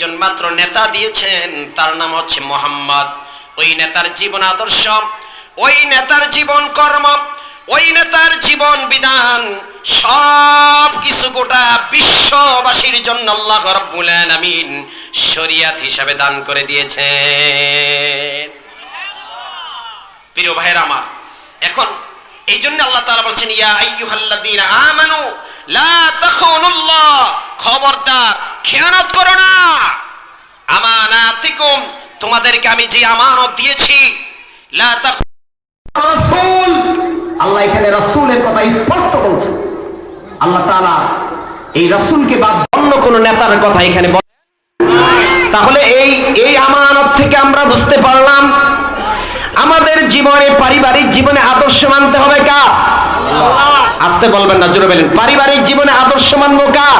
একজন মাত্র নেতা দিয়েছেন, তার নাম হচ্ছে মুহাম্মদ। ওই নেতার জীবন আদর্শ, ওই নেতার জীবন কর্ম, ওই নেতার জীবন বিধান সব কিছু গোটা বিশ্ববাসীর জন্য আল্লাহ রাব্বুল আলামিন শরীয়ত হিসাবে দান করে দিয়েছেন। প্রিয় ভাইরা আমার, এখন এই জন্য আল্লাহ তাআলা বলছেন, ইয়া আইয়ুহাল্লাযীনা আমানু লা তাখুনুল্লাহ, খবরদার খেয়ানত করো না। আমানাতিকুম, তোমাদেরকে আমি যে আমানত দিয়েছি, লা তাখুন রাসূল, আল্লাহ এখানে রাসূলের কথা স্পষ্ট বলছেন। আল্লাহ তাআলা এই রাসূলকে বাদ অন্য কোন নেতার কথা এখানে বলেন। তাহলে এই আমানত থেকে আমরা বুঝতে পারলাম আমাদের জীবনে, পারিবারিক জীবনে আদর্শ মানতে হবে কার? আসতে বলবেন না, জোরে বলেন। পারিবারিক জীবনে আদর্শ মানবো কার?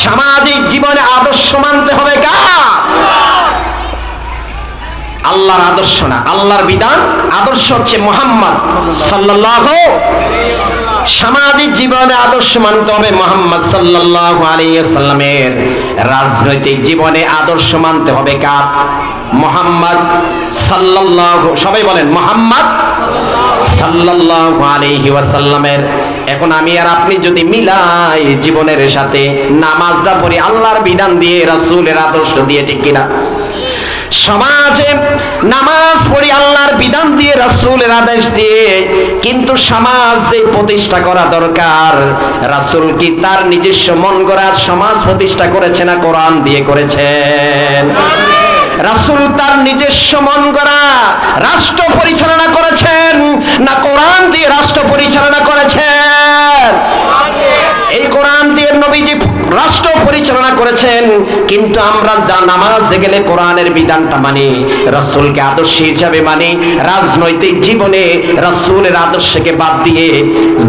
সামাজিক জীবনে আদর্শ মানতে হবে কার? আল্লাহর আদর্শ না, আল্লাহর বিধান। আদর্শ হচ্ছে মুহাম্মদ সাল্লাল্লাহু। সামাজিক জীবনে আদর্শ মানতে হবে মুহাম্মদ সাল্লাল্লাহু আলাইহি ওয়াসাল্লামের। রাজনৈতিক জীবনে আদর্শ মানতে হবে কার? মুহাম্মদ সাল্লাল্লাহু, সবাই বলেন মুহাম্মদ সাল্লাল্লাহু আলাইহি ওয়াসাল্লামের। এখন আমি আর আপনি যদি মিলাই জীবনের সাথে, নামাজটা পড়ি আল্লাহর বিধান দিয়ে, রাসূলের আদর্শ দিয়ে, ঠিক কিনা? সমাজে নামাজ পড়ি আল্লাহর বিধান দিয়ে, রাসূলের আদেশ দিয়ে, কিন্তু সমাজ যে প্রতিষ্ঠা করা দরকার, রাসূল কি তার নিজস্ব মন গড়া সমাজ প্রতিষ্ঠা করেছে না কোরআন দিয়ে করেছেন? রাসূল তার নিজস্ব মন গড়া রাষ্ট্র পরিচালনা করেছেন না কোরআন দিয়ে রাষ্ট্র পরিচালনা করেছেন? এই কোরআন দিয়ে নবীজি রাষ্ট্র পরিচালনা করেছেন, কিন্তু আমরা যা নামাজে গেলে কোরআনের বিধানটা মানি, রাসূলকে আদর্শ হিসাবে মানি। রাজনৈতিক জীবনে রাসূলের আদর্শকে বাদ দিয়ে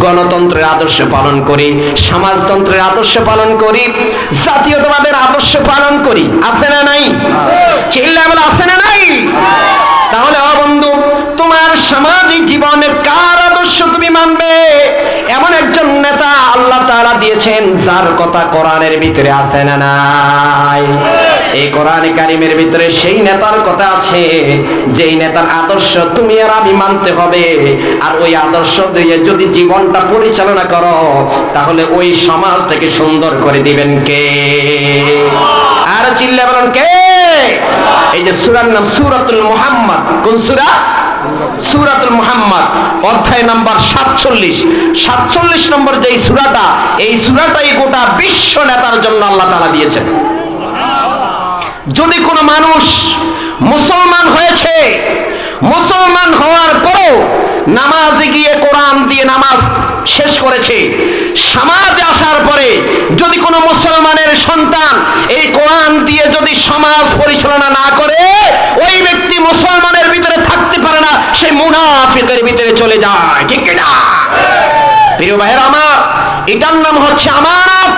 গণতন্ত্রের আদর্শ পালন করি, সমাজতন্ত্রের আদর্শ পালন করি, জাতীয়তাবাদের আদর্শ পালন করি। আছে না নাই? চিল্লায় বলে আছে না নাই? তাহলে ও বন্ধু, তোমার সামাজিক জীবনের কার আদর্শ তুমি মানবে? এমন একজন নেতা আল্লাহ তাআলা দিয়েছেন যার কথা কোরআনের ভিতরে আছে না নাই? এই কোরআনে কারিমের ভিতরে সেই নেতার কথা আছে, যেই নেতার আদর্শ তুমি আর আমি মানতে হবে। আর ওই আদর্শ দিয়ে যদি জীবনটা পরিচালনা করো, তাহলে ওই সমাজটাকে সুন্দর করে দিবেন কে? আর চিল্লা বলেন কে? এই যে সূরার নাম সূরাতুল মুহাম্মদ। কোন সূরা? সূরাতুল মুহাম্মদ, অধ্যায় নাম্বার 47 নম্বর যে সূরাটা, এই সূরাটাই গোটা বিশ্ব নেতার জন্য আল্লাহ তাআলা দিয়েছেন। যদি কোনো মানুষ মুসলমান হয়েছে, মুসলমান হওয়ার পরও নামাজে গিয়ে কোরআন দিয়ে নামাজ শেষ করেছে, সমাজে আসার পরে যদি কোনো মুসলমানের সন্তান এই কোরআন দিয়ে যদি সমাজ পরিচালনা না করে, ওই ব্যক্তি মুসলমানের ভিতরে থাকতে পারে না, সে মুনাফিকের ভিতরে চলে যায়, ঠিক কিনা? প্রিয় ভাইয়েরা আমার, এটার নাম হচ্ছে আমানত।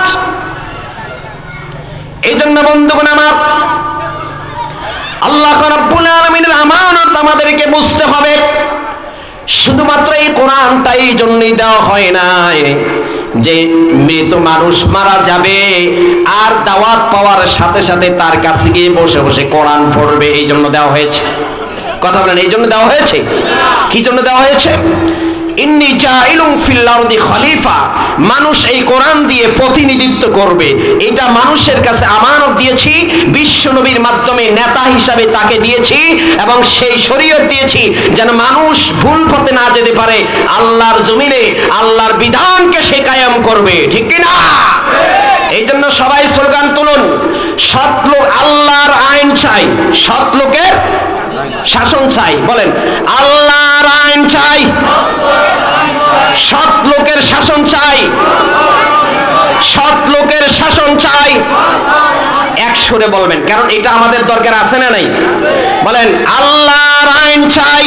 এই জন্য বন্ধুগণ আমার, আল্লাহ রাব্বুল আলামিনের আমানত আমাদেরকে বুঝতে হবে। শুধুমাত্র এই কোরআনটা এই জন্যই দেওয়া হয় নাই যে মৃত মানুষ মারা যাবে আর দাওয়াত পাওয়ার সাথে সাথে তার কাছে গিয়ে বসে বসে কোরআন পড়বে, এই জন্য দেওয়া হয়েছে। কথা বলেন, এই জন্য দেওয়া হয়েছে? কি জন্য দেওয়া হয়েছে? ইন্নী জাইলুন ফিল আরদি খলিফা, মানুষ এই কোরআন দিয়ে প্রতিনিধিত্ব করবে, এটা মানুষের কাছে আমানত দিয়েছি, বিশ্ব নবীর মাধ্যমে নেতা হিসাবে তাকে দিয়েছি, এবং সেই শরীয়ত দিয়েছি যেন মানুষ ভুল পথে না যেতে পারে, আল্লাহর জমিনে আল্লাহর বিধানকে সে কায়েম করবে, ঠিক কি না? এই জন্য সবাই স্লোগান তুলুন, সৎ লোক আল্লাহর আইন চাই, সৎ লোকের শাসন চাই। বলেন, আল্লাহর আইন চাই, সৎ লোকের শাসন চাই, সৎ লোকের শাসন চাই। এক সুরে বলবেন, কারণ এটা আমাদের দরকার আছে না নাই? বলেন, আল্লাহর আইন চাই,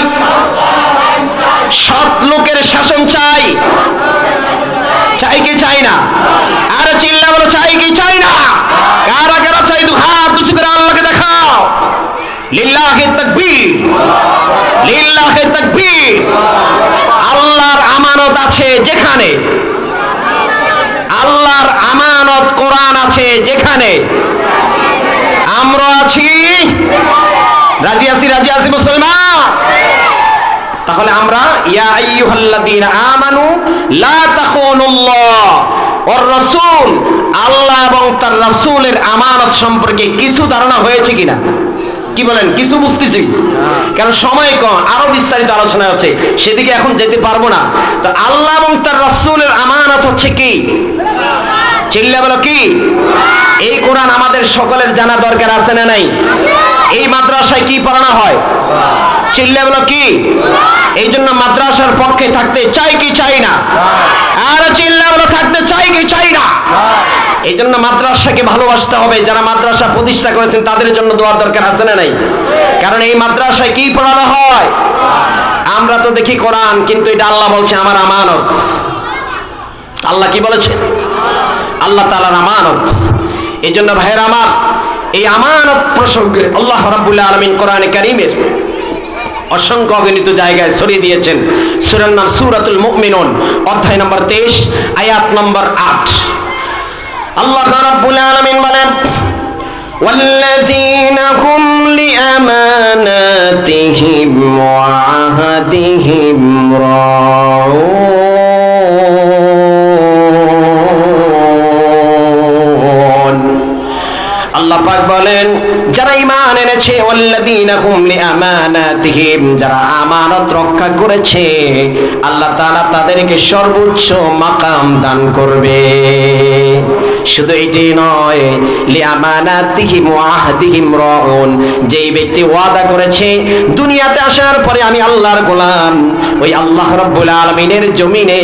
সৎ লোকের শাসন চাই। চাই কি চাই না? আর চিল্লা বলো, চাই কি চাই না? কারা কারা চাই? দু হাত উঁচু করে আল্লাহকে দেখাও। লিল্লাহি তাকবীর, লিল্লাহি তাকবীর। আল্লাহর আমানত আছে যেখানে, আল্লাহর আমানত কোরআন আছে যেখানে, আমরা আছি, রাজি আছি মুসলমান। তাহলে আমরা ইয়া আইয়ুহাল্লাযীনা আমানু লা তাখুনুল্লাহ ওয়ার রাসূল, আল্লাহ এবং তার রাসূলের আমানত সম্পর্কে কিছু ধারণা হয়েছে কিনা? কি বলেন, কিছু বুঝতেছি? কারণ সময় কম, আরো বিস্তারিত আলোচনা হচ্ছে, সেদিকে এখন যেতে পারবো না। তো আল্লাহ এবং তার রাসূলের আমানত হচ্ছে কি? চিল্লা বলো কি? এই কোরআন আমাদের সকলের জানা দরকার আছে না নাই? এই মাদ্রাসায় কি পড়ানো হয়? চিল্লা বলো কি? এই জন্য মাদ্রাসার পক্ষে থাকতে চাই কি চাই না? আর চিল্লা বলো থাকতে চাই কি চাই না? এই জন্য মাদ্রাসাকে ভালোবাসতে হবে। যারা মাদ্রাসা প্রতিষ্ঠা করেছেন তাদের জন্য দোয়ার দরকার আছে না নাই? কারণ এই মাদ্রাসায় কি পড়ানো হয়? আমরা তো দেখি কোরআন, কিন্তু এটা আল্লাহ বলছে আমার আমানত। আল্লাহ কি বলেছেন? আল্লাহ তাআলার আমানত। এই জন্য ভাইয়ের আমার, এই আমানত প্রসঙ্গে আল্লাহ রাব্বুল আলামিন কোরআনে কারীমের অসংখ্য অগণিত জায়গায় ছড়িয়ে দিয়েছেন। সূরার নাম সূরাতুল মুমিনুন, অধ্যায় নম্বর 23, আয়াত নম্বর 8। আল্লাহ রাব্বুল আলামিন বলেন, والذين هم لأماناتهم وعهدهم راعون। আল্লাহ পাক বলেন, যারা ঈমান এনেছে, ওয়াল্লাযীনা হুম লিআমানাতিহিম, যারা আমানত রক্ষা করেছে, আল্লাহ তাআলা তাদেরকে সর্বোচ্চ মাকাম দান করবে। শুধু এটাই নয়, লিআমানাতিহিম ওয়া আহদিহিম রাউন, যেই ব্যক্তি ওয়াদা করেছে দুনিয়াতে আসার পরে আমি আল্লাহর গোলাম, ওই আল্লাহ রাব্বুল আলামিনের জমিনে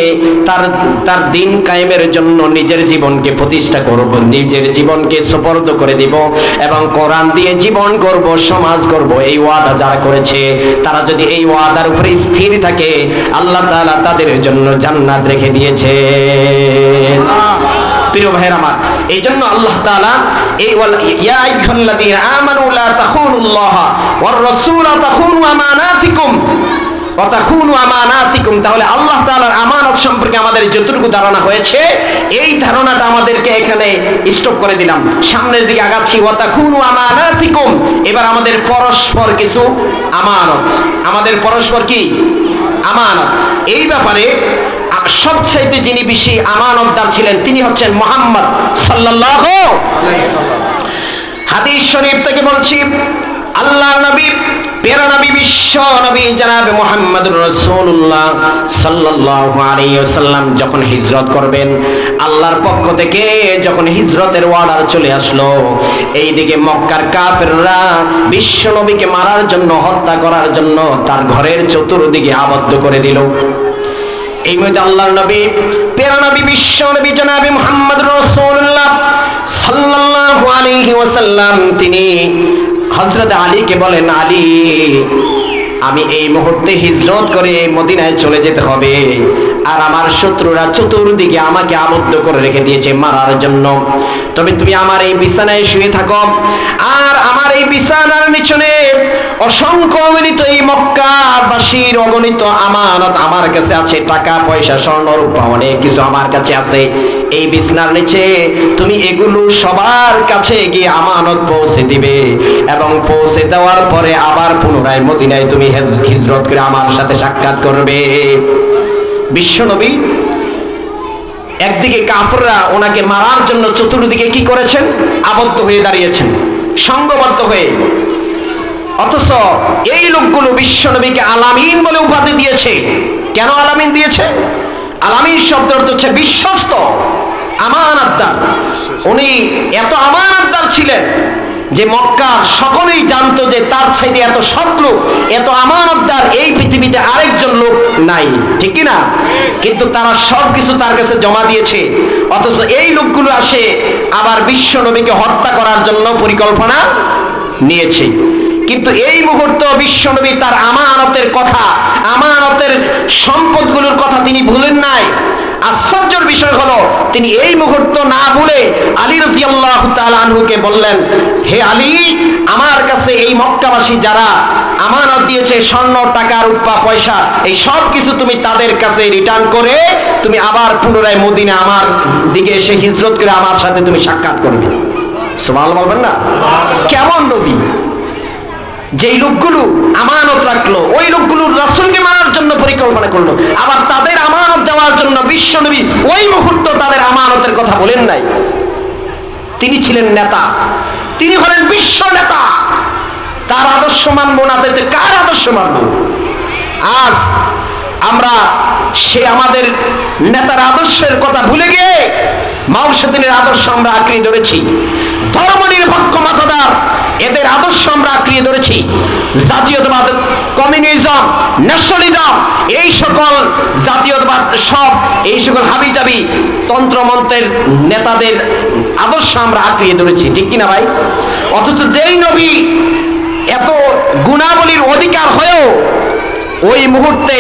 তার দিন কায়েমের জন্য নিজের জীবনকে প্রতিষ্ঠা করব, নিজের জীবনকে সুপর্দ করে দিব এবং কোরআন দিয়ে জীবন করব, সমাজ করব, এই ওয়াদা যারা করেছে, তারা যদি এই ওয়াদার উপরে স্থির থাকে, আল্লাহ তাআলা তাদের জন্য জান্নাত রেখে দিয়েছে। প্রিয় ভাইয়ের আমার, এই জন্য আল্লাহ তাআলা এই ইয়া আইয়ুহাল্লাযীনা আমানু লা তাখুনুল্লাহ ওয়ার রাসূলা তাখুনু আমানাতিকুম ওয়া তাখুনু আমানাতিকুম। তাহলে আল্লাহ তাআলার আমানত সম্পর্কে আমাদের যতটুকু ধারণা হয়েছে, এই ধারণাটা আমাদেরকে এখানে স্টপ করে দিলাম। সামনের দিকে আগাচ্ছি, ওয়া তাখুনু আমানাতিকুম। এবার আমাদের পরস্পর কিছু আমানত, আমাদের পরস্পর কি আমানত। এই ব্যাপারে সবচাইতে যিনি বেশি আমানতদার ছিলেন তিনি হচ্ছেন মুহাম্মদ সাল্লাল্লাহু আলাইহি ওয়াসাল্লাম। হাদিস শরীফ থেকে বলছি, আল্লাহর নবী, প্রিয় নবী, বিশ্ব নবী জনাব মুহাম্মদুর রাসূলুল্লাহ সাল্লাল্লাহু আলাইহি ওয়াসাল্লাম যখন হিজরত করবেন, আল্লাহর পক্ষ থেকে যখন হিজরতের অর্ডার চলে আসলো, এইদিকে মক্কার কাফেররা বিশ্ব নবীকে মারার জন্য, হত্যা করার জন্য তার ঘরের চতুর্দিকে আবদ্ধ করে দিল। এই মধ্যে আল্লাহর নবী, প্রিয় নবী, বিশ্ব নবী জনাব মুহাম্মদুর রাসূলুল্লাহ সাল্লাল্লাহু আলাইহি ওয়াসাল্লাম তিনি হযরত আলীকে বলেন, আলী, আমি এই মুহূর্তে হিজরত করে মদিনায় চলে যেতে হবে, আর আমার শত্রুরা চতুর্দিকে আমাকে আবদ্ধ করে রেখে দিয়েছে মারার জন্য। তবে তুমি আমার এই বিছানায় শুয়ে থাকো, আর আমার এই বিছানার নিচনে অসংখ্য অগণিত এই মক্কাবাসীর অগণিত আমানত আমার কাছে আছে, টাকা পয়সা স্বর্ণ রূপা অনেক কিছু আমার কাছে আছে। এই বিছানার নিচে তুমি এগুলো সবার কাছে গিয়ে আমানত পৌঁছে দিবে, এবং পৌঁছে দেওয়ার পরে আবার পুনরায় মদিনায় তুমি হিজরত করে আমার সাথে সাক্ষাৎ করবে। বিশ্বনবী একদিকে কাফেররা ওনাকে মারার জন্য চতুর্দিকে কি করেছেন? আবদ্ধ হয়ে দাঁড়িয়েছেন, সংঘবদ্ধ হয়ে। অথচ এই লোকগুলো বিশ্বনবীকে আলামিন বলে উপাধি দিয়েছে। কেন আলামিন দিয়েছে? আলামিন শব্দের অর্থ হচ্ছে বিশ্বস্ত, আমানতদার। উনি এত আমানতদার ছিলেন যে মক্কার সকলেই জানতো যে তার চাইতে এত সৎ লোক, এত আমানতদার এই পৃথিবীতে আরেকজন লোক নাই, ঠিক কি না? কিন্তু তারা সবকিছু তার কাছে জমা দিয়েছে। অথচ এই লোকগুলো আসে আবার বিশ্ব নবীকে হত্যা করার জন্য পরিকল্পনা নিয়েছে। কিন্তু এই মুহূর্তে বিশ্ব নবী তার আমানতের কথা, আমানতের সম্পদগুলোর কথা তিনি ভুলেন নাই। আশ্চর্যের বিষয় হলো, তিনি এই মুহূর্ত না ভুলে আলী রাদিয়াল্লাহু তাআলা আনহুকে বললেন, হে আলী, আমার কাছে এই মক্কাবাসী যারা আমানত দিয়েছে, স্বর্ণ, টাকা, রূপা, পয়সা, এই সব কিছু তুমি তাদের কাছে রিটার্ন করে তুমি আবার পুনরায় মদিনা আমার দিকে এসে হিজরত করে আমার সাথে তুমি সাক্ষাৎ করবে। সুবহানাল্লাহ বলবেন না? কেমন যেই লোকগুলো আমানত রাখলো ওই লোকগুলো রাসূলকে মানার জন্য পরিকল্পনা করলো, আবার তাদের আমানত দেওয়ার জন্য বিশ্বনবী ওই মুহূর্ত তাদের আমানতের কথা বলেন নাই। তিনি ছিলেন নেতা, তিনি হলেন বিশ্ব নেতা, তার আদর্শ মানবো না তাতে কার আদর্শ মানবো? আজ আমরা সে আমাদের নেতার আদর্শের কথা ভুলে গিয়ে মাওসেদিনের আদর্শ আমরা আঁকড়িয়ে ধরেছি, ধর্মনিরপেক্ষ মতবাদ এদের আদর্শ আমরা আঁকড়িয়ে ধরেছি, জাতীয়তাবাদ, কমিউনিজম, ন্যাশনালিজম, এই সকল জাতীয়তাবাদ সব এই সকল হাবিজাবি তন্ত্রমন্ত্রের নেতাদের আদর্শ আমরা আঁকড়িয়ে ধরেছি, ঠিক কিনা ভাই? অথচ যেই নবী এত গুণাবলীর অধিকার হয়েও ওই মুহূর্তে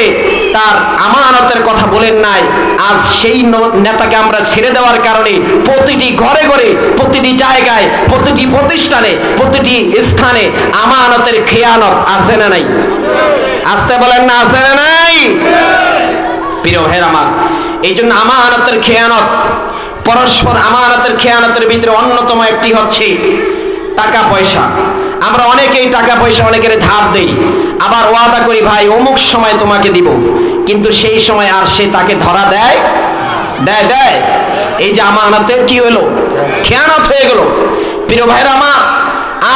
তার আমানতের কথা বলেন নাই। আজ সেই নেতাকে আমরা ছেড়ে দেওয়ার কারণে প্রতিটি ঘরে ঘরে, প্রতিটি জায়গায়, প্রতিটি প্রতিষ্ঠানে, প্রতিটি স্থানে আমানতের খেয়ানত আছে না নাই? আসতে বলেন না, আছে না নাই? প্রিয় ভাইরা আমার, এই জন্য আমানতের খেয়ানত, পরস্পর আমানতের খেয়ানতের ভিতরে অন্যতম একটি হচ্ছে টাকা পয়সা। আমরা অনেকেই টাকা পয়সা অনেকের ধার দেই, আবার ওয়াদা করি ভাই অমুক সময় তোমাকে দিব, কিন্তু সেই সময় আর সে তাকে ধরা দেয় দেয় দেয় এই যে আমানতের কি হলো? খেয়ানত হয়ে গেল। প্রিয় ভাইরা আমার,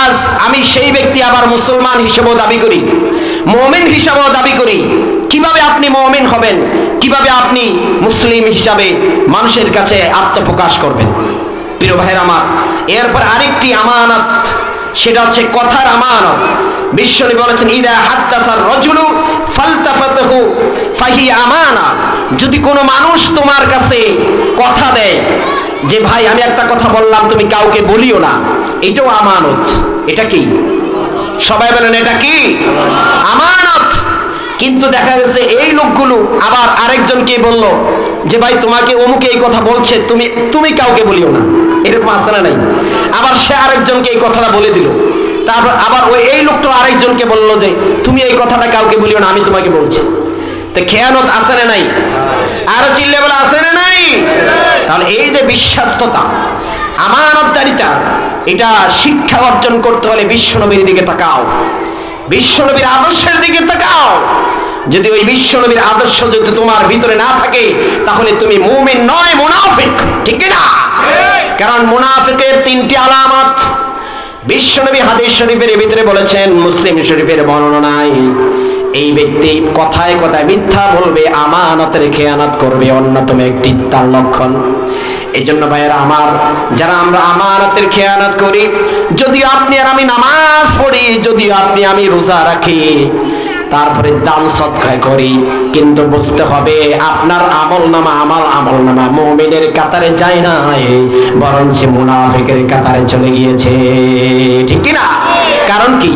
আজ আমি সেই ব্যক্তি আবার মুসলমান হিসেবেও দাবি করি, মুমিন হিসেবেও দাবি করি। কিভাবে আপনি মুমিন হবেন, কিভাবে আপনি মুসলিম হিসাবে মানুষের কাছে আত্মপ্রকাশ করবেন? প্রিয় ভাইরা আমার, এরপর আরেকটি আমানত, সেটা হচ্ছে কথার আমানত। বিশ্বনবী বলেছেন ইদা হাদ্দাসার রাজুলু ফালতাফাতহু ফাহি আমানা। যদি কোনো মানুষ তোমার কাছে কথা দেয় যে ভাই আমি একটা কথা বললাম তুমি কাউকে বলিও না, এটাও আমানত। এটা কি? সবাই বলেন এটা কি? আমানত। কিন্তু দেখা গেছে এই লোকগুলো আবার আরেকজনকে বলল যে ভাই তোমাকে অমুকে এই কথা বলছে, তুমি কাউকে বলিও না, এরকম আছে না নাই? আবার সে আরেকজনকে এই কথাটা বলে দিল, তারপর আবার ওই এই লোকটা আরেকজনকে বলল যে তুমি এই কথাটা কাউকে বলিও না, আমি তোমাকে বলছি। তো খেয়ানত আছে না নাই? আরো চিল্লে বলে আছে না নাই? তাহলে এই যে বিশ্বাস্ততা, আমানতদারিতা, এটা শিক্ষা অর্জন করতে হলে বিশ্বনবীর দিকে তাকাও, বিশ্বনবীর আদর্শের দিকে তাকাও। যদি ওই বিশ্বনবীর আদর্শ যদি তোমার ভিতরে না থাকে তাহলে তুমি মুমিন নয়, মুনাফিক, ঠিক না? কারণ মুনাফিকের তিনটি আলামত বিশ্বনবী হাদিস শরীফের ভিতরে বলেছেন, মুসলিম শরীফের বর্ণনায়, এই ব্যক্তি কথায় কথায় মিথ্যা বলবে, আমানতের খেয়ানত করবে, অন্যতম একটি তার লক্ষণ। এই জন্য ভাইয়েরা আমার, যারা আমরা আমানতের খেয়ানত করি, যদি আপনি আর আমি নামাজ পড়ি, যদি আপনি আমি রোজা রাখি, তারপরে দান সদকা করি, কিন্তু বুঝতে হবে আপনার আমলনামা আমার আমলনামা মুমিনের কাতারে যায় না, বরং সে মুনাফিকের কাতারে চলে গিয়েছে, ঠিক কি না? কারণ কি?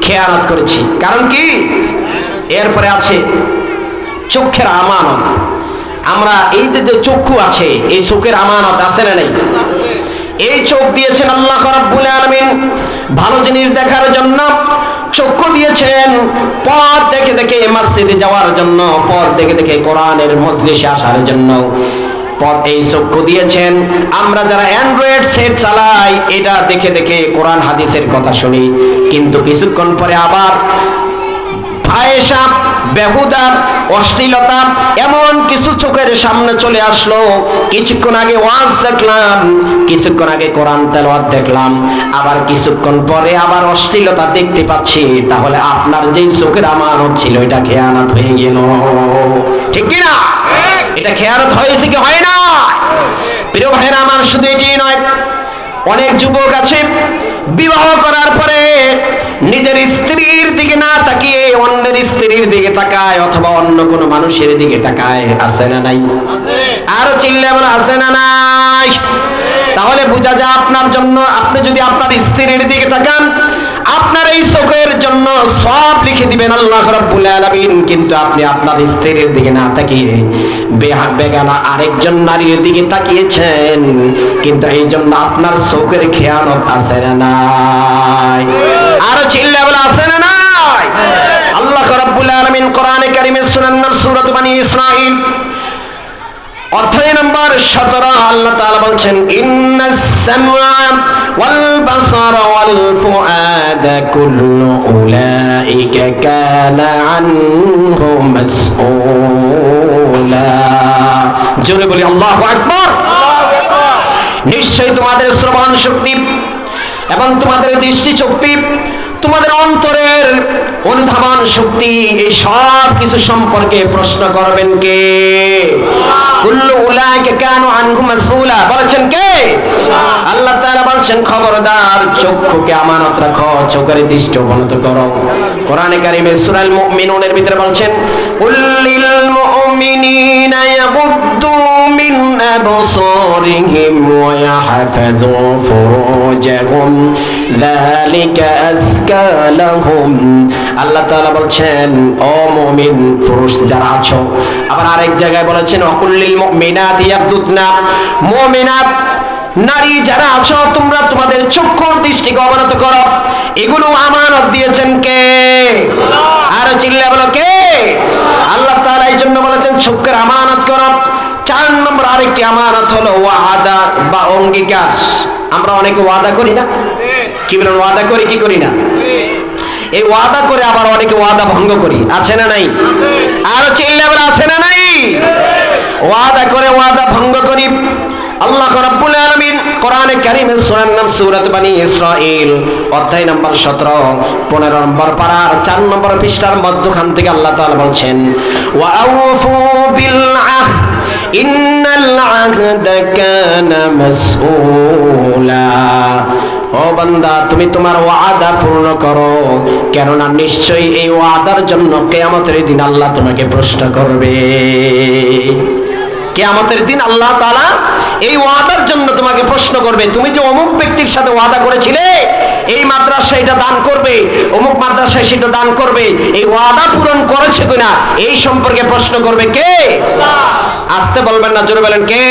খেয়ানত করেছি। কারণ কি? এরপরে আছে চোখের আমানত। আমরা এই যে চক্ষু আছে, এই চোখের আমানত আছে না নাই? এই চোখ দিয়েছেন আল্লাহ রাব্বুল আলামিন ভালো জিনিস দেখার জন্য, চক্ষু দিয়েছেন পথ দেখে দেখে মসজিদে যাওয়ার জন্য, পথ দেখে দেখে কোরআনের মজলিসে আসার জন্য পথ এই চক্ষু দিয়েছেন। আমরা যারা অ্যান্ড্রয়েড সেট চালাই, এটা দেখে দেখে কোরআন হাদিসের কথা শুনি, কিন্তু কিছুক্ষণ পরে আবার ফাহেশা, বেহুদা, অশ্লীলতা এমন কিছু চোখের সামনে চলে আসলো। কিছুক্ষণ আগে ওয়াজ দেখলাম, কিছুক্ষণ আগে কোরআন তেলাওয়াত দেখলাম, আবার কিছুক্ষণ পরে আবার অশ্লীলতা দেখতে পাচ্ছি। তাহলে আপনার যেই চোখের আমানত ছিল এটা খেয়ানত হয়ে গেল, ঠিক কি না? এটা খেয়ানত হয়েছে কি হয় না? প্রিয় ভাইরা আমার, শুধু এটি নয়, অনেক যুবক আছে বিবাহ করার পরে নিজের স্ত্রীর দিকে না তাকিয়ে অন্যের স্ত্রীর দিকে তাকায়, অথবা অন্য কোনো মানুষের দিকে তাকায়, আছে না নাই? আরো চিল্লে বলে আছে না নাই? তাহলে বোঝা যায় আপনার জন্য, আপনি যদি আপনার স্ত্রীর দিকে তাকান, আপনার এই চোখের জন্য সব লিখে দিবেন আল্লাহ রাব্বুল আলামিন। কিন্তু আপনি আপনার স্ত্রীর দিকে না তাকিয়ে বেগানা আরেকজন নারীর দিকে তাকিয়েছেন, কিন্তু এই জন্য আপনার চোখের খেয়ানত আছে না নাই? আরো চিল্লা বলে আছে না নাই? আল্লাহ রাব্বুল আলামিন কোরআনে কারীমের সূরা বনী ইসরাঈল অধ্যায় নম্বর 17 আল্লাহ তাআলা বলছেন, ইন্নাস সামআ ওয়াল বাসারা ওয়াল ফুআদ العهد كل أولئك كان عنه مسؤولا জোরে বলি আল্লাহু আকবার। নিশ্চয়ই তোমাদের শ্রবণ শক্তি এবং তোমাদের দৃষ্টি শক্তি, তোমাদের অন্তরের অনুধাবন শক্তি, এই সব কিছু সম্পর্কে প্রশ্ন করবেন কে? কুল্লু উলাইকা কানু আনহু মাসউলা, বলেছেন কে? আল্লাহ তাআলা বলেন খবরদার চক্ষুকে আমানত রাখো, চোখের দৃষ্টি অবনত করো। কোরআনে কারীমে সূরা আল মুমিনুনের ভিতরে বলেন কুল্লিল মুমিনিনা ইয়াগুদ্দু মিন আবসারিহিম ওয়া ইয়াহফাযু ফুরুজাহুম যালিকা আযকা লাহুম। আল্লাহ তাআলা বলছেন ও মুমিন পুরুষ যারা আছো, আবার আরেক জায়গায় বলেছেন অকুল্লিল মুমিনাতি ইয়াগদুদনা, মুমিনাত নারী যারা আছো তোমরা তোমাদের চক্ষুর দৃষ্টিকে অবনত করো। এগুলো আমানত দিয়েছেন কে? আর চিল্লা বলো কে? আল্লাহ তাআলা এই জন্য বলেছেন চক্ষুর আমানত করো। 4 নম্বর আরেকটি আমানত হলো ওয়াদা বা অঙ্গীকার। আমরা অনেকে ওয়াদা করি না? কি বলেন, ওয়াদা করি কি করি না? এই ওয়াদা করে আবার অনেকে ওয়াদা ভঙ্গ করি, আছে না নাই? আর চিল্লা বলো আছে না নাই? ওয়াদা করে ওয়াদা ভঙ্গ করি। আল্লাহ রাব্বুল আলামিন কোরআনে কারীমের সূরার নাম সূরাত বনী ইসরাঈল, অধ্যায় নম্বর 17, 15 নম্বর পারার 4 নম্বর পৃষ্ঠার মধ্যখান থেকে আল্লাহ তাআলা বলছেন ওয়া আউফু বিল আহদ ইন্নাল আহদা কানা মাসউলা। ও বান্দা তুমি তোমার ওয়াদা পূর্ণ করো, কেননা নিশ্চয়ই এই ওয়াদার জন্য কিয়ামতের দিন আল্লাহ তোমাকে প্রশ্ন করবে। কিয়ামতের দিন আল্লাহ তাআলা এই ওয়াদার জন্য তোমাকে প্রশ্ন করবে। তুমি যে অমুক ব্যক্তির সাথে ওয়াদা করেছিলে এই মাদ্রাসায় এটা দান করবে, অমুক মাদ্রাসায় সেটা দান করবে, এই ওয়াদা পূরণ করেছে কিনা এই সম্পর্কে প্রশ্ন করবে কে? আসতে বলবেন না, জোরে বলেন কে?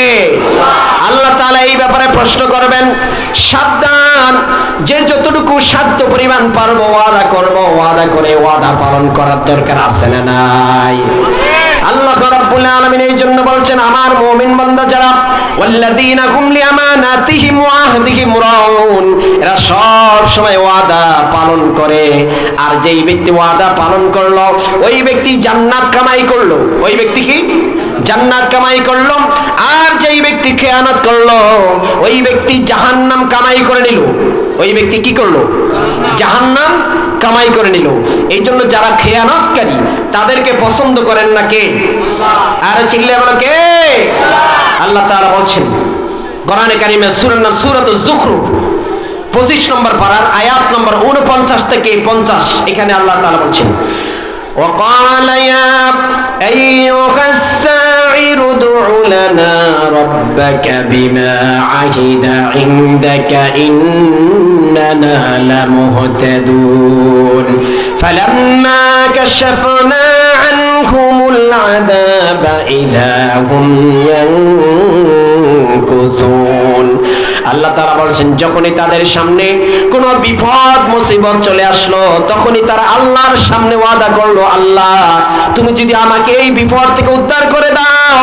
আল্লাহ তাআলা এই ব্যাপারে প্রশ্ন করবেন। সাবধান, যে যতটুকু সাধ্য পরিমাণ পারবো ওয়াদা করব, ওয়াদা করে ওয়াদা পালন করার দরকার আছে না নাই? আল্লাহ রাব্বুল আলামিন এই জন্য বলছেন আমার মুমিন বান্দা যারা ওয়াল্লাযীনা হুম লিআমানাতিহিম ওয়া আহদিহিম রাউন, এরা সব সময় ওয়াদা পালন করে। আর যেই ব্যক্তি ওয়াদা পালন করলো ওই ব্যক্তি জান্নাত কামাই করলো। ওই ব্যক্তি কি? জান্নাত কামাই করলো। আর যেই ব্যক্তি খেয়ানত করলো ওই ব্যক্তি জাহান্নাম কামাই করে নিল। ওই ব্যক্তি কি করলো? জাহান্নাম কামাই করে নিল। এই জন্য যারা খেয়ানতকারী তাদেরকে পছন্দ করেন না কে? আর চিল্লা বলো কে? আল্লাহ তাআলা বলছেন কোরআনে কারীমে সূরার নাম সূরাতুজ যুখরুফ 25 নম্বর পারার আয়াত নম্বর 49 থেকে 50, এখানে আল্লাহ তাআলা বলছেন وقال يا أيها الساحر ادع لنا ربك بما عهد عندك إننا لمهتدون فلما كشفنا عنهم العذاب إذا هم ينكثون। আল্লাহ তাআলা বলেন যখনই তাদের সামনে কোনো বিপদ মুসিবত চলে আসলো তখনই তারা আল্লাহর সামনে ওয়াদা করলো, আল্লাহ তুমি যদি আমাকে এই বিপদ থেকে উদ্ধার করে দাও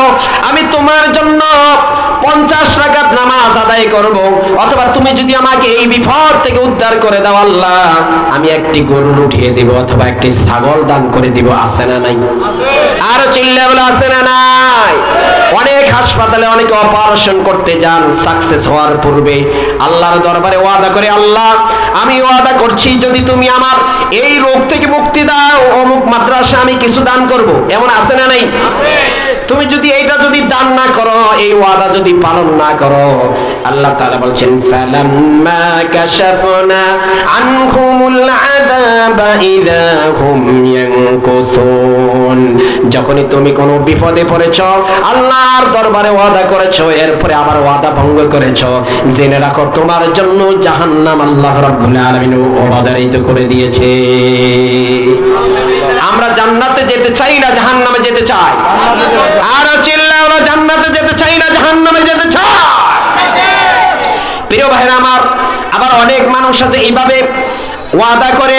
আমি তোমার জন্য 50 রাকাত নামাজ আদায় করব, অথবা তুমি যদি আমাকে এই বিপদ থেকে উদ্ধার করে দাও আল্লাহ আমি একটি গরু উঠিয়ে দেব অথবা একটি ছাগল দান করে দিব। আছে না নাই? আর চিল্লা বলে আছে না নাই? অনেক হাসপাতালে অনেকে অপারেশন করতে যান, সাকসেস হওয়ার পূর্বে আল্লাহর দরবারে ওয়াদা করে, আল্লাহ আমি ওয়াদা করছি যদি তুমি আমার এই রোগ থেকে মুক্তি দাও অমুক মাদ্রাসা আমি কিছু দান করব। এমন আছে না নাই? তুমি যদি এইটা যদি দান না করো, এই ওয়াদা যদি পালন না করো, আল্লাহ তাআলা বলছেন ফালাম্মা কাশাফনা আনহুমুল আযাবা ইযা হুম ইয়ানকুসুন। যখনই তুমি কোনো বিপদে পড়েছো আল্লাহর দরবারে ওয়াদা করেছো এরপরে আবার ওয়াদা ভঙ্গ করেছো, জেনে রাখো তোমার জন্য জাহান্নাম আল্লাহ রাব্বুল আলামিন অবধারিত করে দিয়েছে। আমরা জান্নাতে যেতে চাই না জাহান্নামে যেতে চাই? আর চিল্লাও না, জান্নাতে যেতে চাই না জাহান্নামে যেতে চাই? প্রিয় ভাইরা আমার, আবার অনেক মানুষ আছে এইভাবে ওয়াদা করে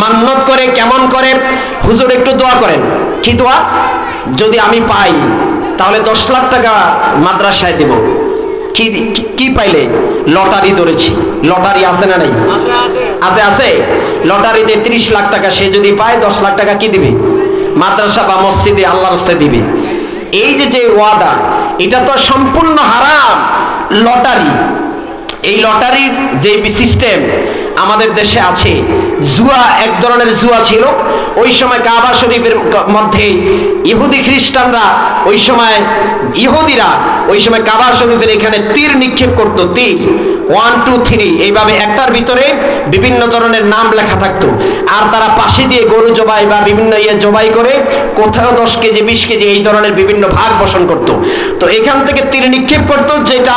মান্নত করে। কেমন করে? হুজুর একটু দোয়া করেন। কি দোয়া? যদি আমি পাই তাহলে 10 লাখ টাকা মাদ্রাসায় দেব। কি পাইলে? লটারি ধরেছি। লটারি আছে না নাই? আছে আছে লটারিতে 30 লাখ টাকা সে যদি পায় 10 লাখ টাকা কি দিবে? মাদ্রাসা বা মসজিদে আল্লাহর রাস্তায় দিবে। এই যে ওয়াদা, এটা তো সম্পূর্ণ হারাম। লটারি, এই লটারির যে সিস্টেম আমাদের দেশে আছে, জুয়া এক ধরনের জুয়া ছিল। ওই সময় কাবা শরীফের মধ্যে ইহুদি খ্রিস্টানরা ওই সময়, ইহুদিরা ওই সময় কাবা শরীফের এখানে তীর নিক্ষেপ করতো, তীর 1 2 3 এইভাবে একটার ভিতরে বিভিন্ন ধরনের নাম লেখা থাকতো। আর তারা পাশে দিয়ে গরু জবাই বা বিভিন্ন জবাই করে কোথাও 10 কেজি 20 কেজি এই ধরনের বিভিন্ন ভাগ বসন করত। তো এখান থেকে তীর নিক্ষেপ করতো, যেটা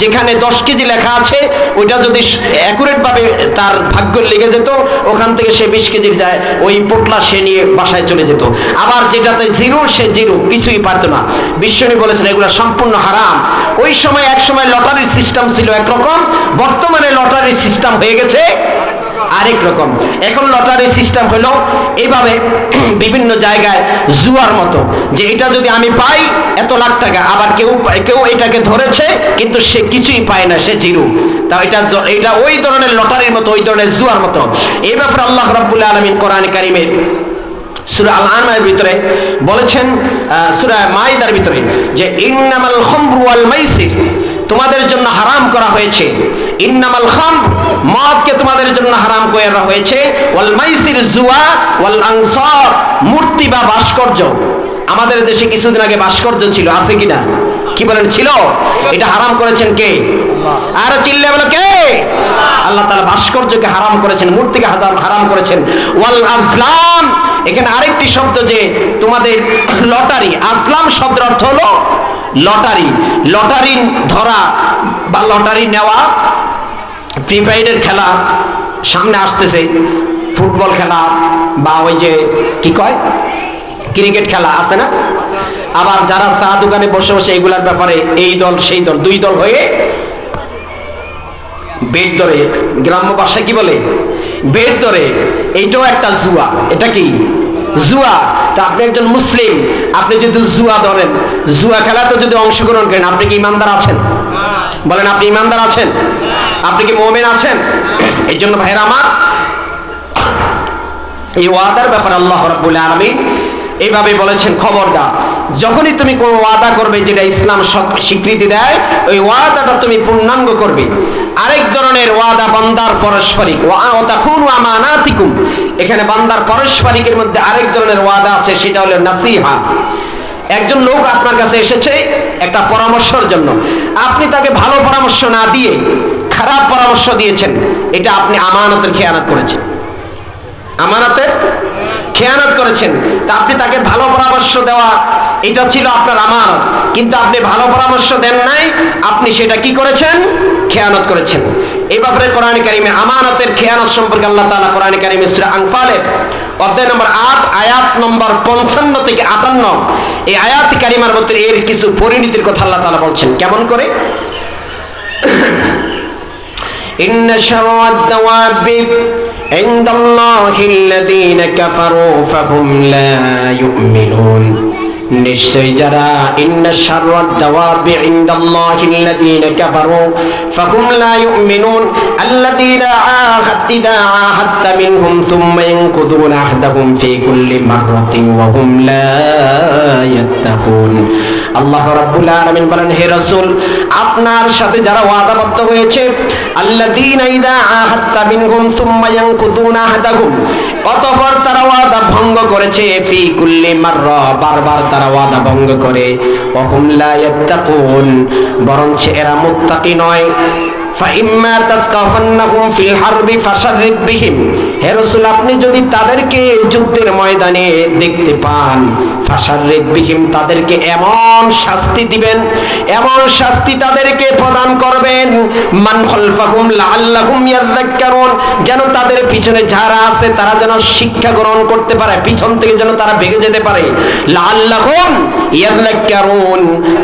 যেখানে 10 কেজি লেখা আছে ওইটা যদি অ্যাকুরেট ভাবে তার ভাগ্য লেগে যেত, ওখান থেকে সে 20 কেজির যায় ওই পোটলা সে নিয়ে বাসায় চলে যেত। আবার যেটাতে জিরো সে জিরো, কিছুই পারতো না। বিশ্বনবী বলেছেন এগুলো সম্পূর্ণ হারাম। ওই সময় এক সময় লটারির সিস্টেম ছিল একরকম, বর্তমানে লটারির সিস্টেম হয়ে গেছে আরেক রকম। এখন লটারি সিস্টেম হলো এইভাবে বিভিন্ন জায়গায় জুয়ার মতো, যে এটা যদি আমি পাই এত লাখ টাকা, আবার কেউ এটাকে ধরেছে কিন্তু সে কিছুই পায় না, সে জিরো। তা এটা ওই ধরনের লটারির মতো, ওই ধরনের জুয়ার মতো। এই ব্যাপারে আল্লাহ রাব্বুল আলামিন কোরআন কারীমে সূরা আল-আনআমের ভিতরে বলেছেন, সূরা মাইদার ভিতরে, যে ইন্নামাল খামরু ওয়াল মাইসির, তোমাদের জন্য হারাম করা হয়েছে। ইন্নামাল খামর, মদকে তোমাদের জন্য হারাম করা হয়েছে। ওয়াল মাইসির, জুয়া। ওয়াল আনসার, মূর্তি বা ভাস্কর্য। আমাদের দেশে কিছুদিন আগে ভাস্কর্য ছিল, আছে কিনা? কি বলেন, ছিল? এটা হারাম করেছেন কে? আর চিল্লে বলো কে? আল্লাহ তাআলা ভাস্কর্যকে হারাম করেছেন, মূর্তিকে হারাম করেছেন। ওয়াল আজলাম, এখানে আরেকটি শব্দ, যে তোমাদের লটারি। আসলাম শব্দের অর্থ হলো লটারি, লটারি ধরা বা লটারি নেওয়া। প্রিপেইডের খেলা সামনে আসতেছে, ফুটবল খেলা বা ওই যে কি কয় ক্রিকেট খেলা আছে না? আবার যারা চা দোকানে বসে বসে এগুলার ব্যাপারে এই দল সেই দল, দুই দল হয়ে বেট ধরে, গ্রাম্য ভাষায় কি বলে, বেট ধরে। এইটাও একটা জুয়া। এটা কি? জুয়া। তা আপনি একজন মুসলিম, আপনি যদি জুয়া ধরেন, জুয়া খেলাতে যদি অংশগ্রহণ করেন, আপনি কি ইমানদার আছেন? বলেন, আপনি ইমানদার আছেন? আপনি কি মুমিন আছেন? এই জন্য ভাইরা আমার, এই ওয়াদার ব্যাপারে আল্লাহ রাব্বুল আলামিন এইভাবে বলেছেন, খবরদার, যখনই তুমি কোনো ওয়াদা করবে যেটা ইসলাম স্বীকৃতি দেয়, ওই ওয়াদাটা তুমি পূর্ণাঙ্গ করবে। আরেক ধরনের ওয়াদা বান্দার পারস্পরিক, ওয়াতাকুনু আমানাতিকুম, এখানে বান্দার পারস্পরিকের মধ্যে আরেক ধরনের ওয়াদা আছে, সেটা হলো নাসিহা। একজন লোক আপনার কাছে এসেছে একটা পরামর্শের জন্য, আপনি তাকে ভালো পরামর্শ না দিয়ে খারাপ পরামর্শ দিয়েছেন, এটা আপনি আমানতের খেয়ানত করেছেন, আমানতের খেয়ানত করেছেন। তা আপনি তাকে ভালো পরামর্শ দেওয়া, এটা ছিল আপনার আমানত, কিন্তু আপনি ভালো পরামর্শ দেন নাই, আপনি সেটা কি করেছেন? খেয়ানত করেছেন। এই ব্যাপারে কোরআন কারীমে আমানতের খেয়ানত সম্পর্কে আল্লাহ তাআলা কোরআন কারীমে সূরা আনফালের অধ্যায় নম্বর 8 আয়াত নম্বর 55 থেকে 58 এই আয়াত কারিমার মধ্যে এর কিছু পরিণতির কথা আল্লাহ তাআলা বলছেন। কেমন করে? ইন্না শাররাদ দাওয়াবি ইনদাল্লাহিল্লাযীনা কাফারু ফাহুম লা ইউমিনুন, নিশ্চয় যারা ইন্না শাররাদ দাওয়াবি ইনদাল্লাহিল্লাযীনা কাফারু ফাহুম লা ইউমিনুন আল্লাযীনা আহাদতা মিনহুম সুম্মা ইয়ানকুদুনা আহদাহুম ফি কুল্লি মাররাতিন ওয়া হুম লা ইয়াত্তাকুন। আল্লাহ রাব্বুল আলামিন বলেন, হে রাসূল, আপনার সাথে যারা ওয়াদাবদ্ধ হয়েছে, আল্লাযীনা ইযা আহাদতা মিনহুম সুম্মা ইয়ানকুদুনা আহদাহুম, অতঃপর তারা ওয়াদা ভঙ্গ করেছে, ফি কুল্লি মাররা, বারবার তারা ওয়াদা ভঙ্গ করে, ওয়া হুম লা ইয়াত্তাকুন, বরঞ্চ এরা মুত্তাকি নয়। ফাইম্মা তাতকাফান্নাহুম ফিল হারবি ফাশাররিদ বিহিম, হে রাসূল, আপনি যদি তাদেরকে যুদ্ধের ময়দানে দেখতে পান, ফাশাররিদ বিহিম, তাদেরকে এমন শাস্তি দিবেন, এমন শাস্তি তাদেরকে প্রদান করবেন, মান খালফাহুম লাআল্লাহুম ইয়াযাক্কারুন, যেন তাদের পিছনে যারা আছে তারা যেন শিক্ষা গ্রহণ করতে পারে, পিছন থেকে যেন তারা ভেগে যেতে পারে। লাআল্লাহুম ইয়াযাক্কারুন,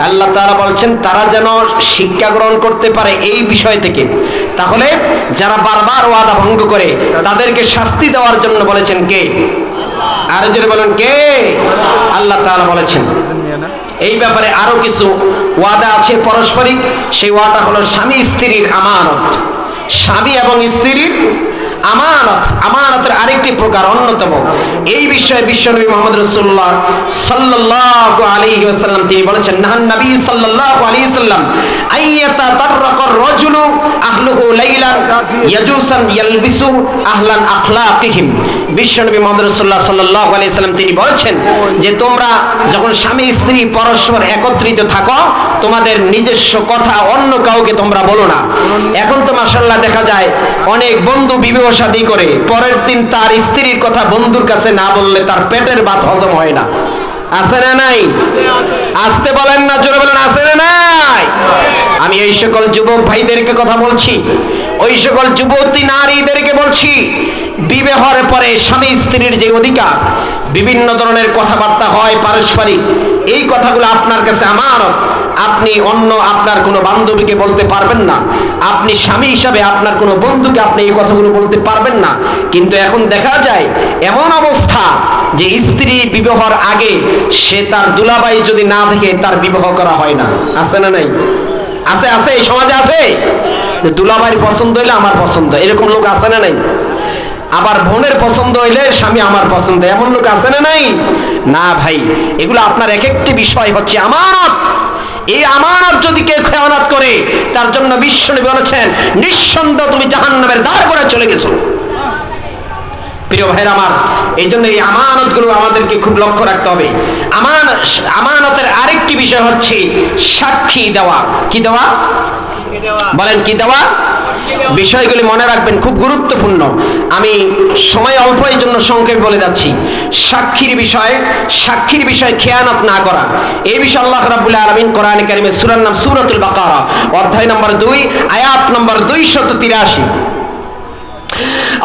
আল্লাহ তাআলা বলছেন তারা যেন শিক্ষা গ্রহণ করতে পারে এই বিষয় থেকে। তাহলে যারা বারবার ওয়াদা ভঙ্গ করে তাদেরকে শাস্তি দেওয়ার জন্য বলেছেন কে? আর যদি বলেন কে? আল্লাহ তাআলা বলেছেন। এই ব্যাপারে আরো কিছু ওয়াদা আছে পারস্পরিক, সেই ওয়াদা হলো স্বামী স্ত্রীর আমানত, স্বামী এবং স্ত্রীর আমানত, আমানতের আরেকটি প্রকার অন্যতম। এই বিষয়ে বিশ্বনবী মুহাম্মদ রাসূলুল্লাহ সাল্লাল্লাহু আলাইহি ওয়াসাল্লাম তিনি বলেছেন, নাহান নবী সাল্লাল্লাহু আলাইহি ওয়াসাল্লাম আইয়াতা তাররাকার রাজুলু আহলুহু লাইলান ইয়াজুসান ইয়ালবিসু আহলান আখলাকিহিম। বিশ্বনবী মুহাম্মদ রাসূলুল্লাহ সাল্লাল্লাহু আলাইহি ওয়াসাল্লাম তিনি বলেছেন যে তোমরা যখন স্বামী স্ত্রী পরস্পর একত্রিত থাকো, তোমাদের নিজস্ব কথা অন্য কাউকে তোমরা বলো না। এখন তো মাশাআল্লাহ দেখা যায় অনেক বন্ধু বিবাহ শাদী করে, পরের দিন তার স্ত্রীর কথা বন্ধুর কাছে না বললে তার পেটের ভাত হজম হয় না। আছে না নাই? আসতে বলেন না, জোরে বলেন আছে না নাই? আমি এই সকল যুবক ভাইদেরকে কথা বলছি, ওই সকল যুবতী নারীদেরকে বলছি, বিবাহের পরে স্বামী স্ত্রীর যে অধিকার, বিভিন্ন ধরনের কথাবার্তা হয় পারস্পরিক, এই কথাগুলো আপনার কাছে আমানত। আপনি অন্য আপনার কোনো বান্ধবীকে বলতে পারবেন না, আপনি স্বামী হিসাবে আপনার কোনো বন্ধুকে আপনি এই কথাগুলো বলতে পারবেন না। কিন্তু এখন দেখা যায় এমন অবস্থা যে স্ত্রী বিবাহের আগে সে তার দুলাভাই যদি না থাকে তার বিবাহ করা হয় না। আছে না নাই? আছে, আছে, এই সমাজে আছে। দুলাভাইয়ের পছন্দ হইলে আমার পছন্দ, এরকম লোক আছে না নাই? আবার বোনের পছন্দ হইলে স্বামী আমার পছন্দ, এমন লোক আছে না নাই? না ভাই, এগুলো আপনার এক একটি বিষয় হচ্ছে আমানত। এই আমানত যদি কেউ খেয়ানত করে, তার জন্য বিশ্বনবী বলেছেন নিঃসন্দেহ তুমি জাহান্নামের দ্বার করে চলে গেছো। প্রিয় ভাইরা আমার, এই জন্য এই আমানতগুলো আমাদেরকে খুব লক্ষ্য রাখতে হবে। আমানতের আরেকটি বিষয় হচ্ছে সাক্ষী দেওয়া। কি দেওয়া? বলেন কি দেওয়া? বিষয়গুলি মনে রাখবেন, খুব গুরুত্বপূর্ণ। আমি সময় অল্প এই জন্য সংক্ষেপে বলে যাচ্ছি। সাক্ষীর বিষয়ে খেয়ানত না করা, এই বিষয়ে আল্লাহ রাব্বুল আলামিন কোরআনে কারিমে সূরার নাম সূরাতুল বাকারা, অধ্যায় নম্বর 2, আয়াত নম্বর 283।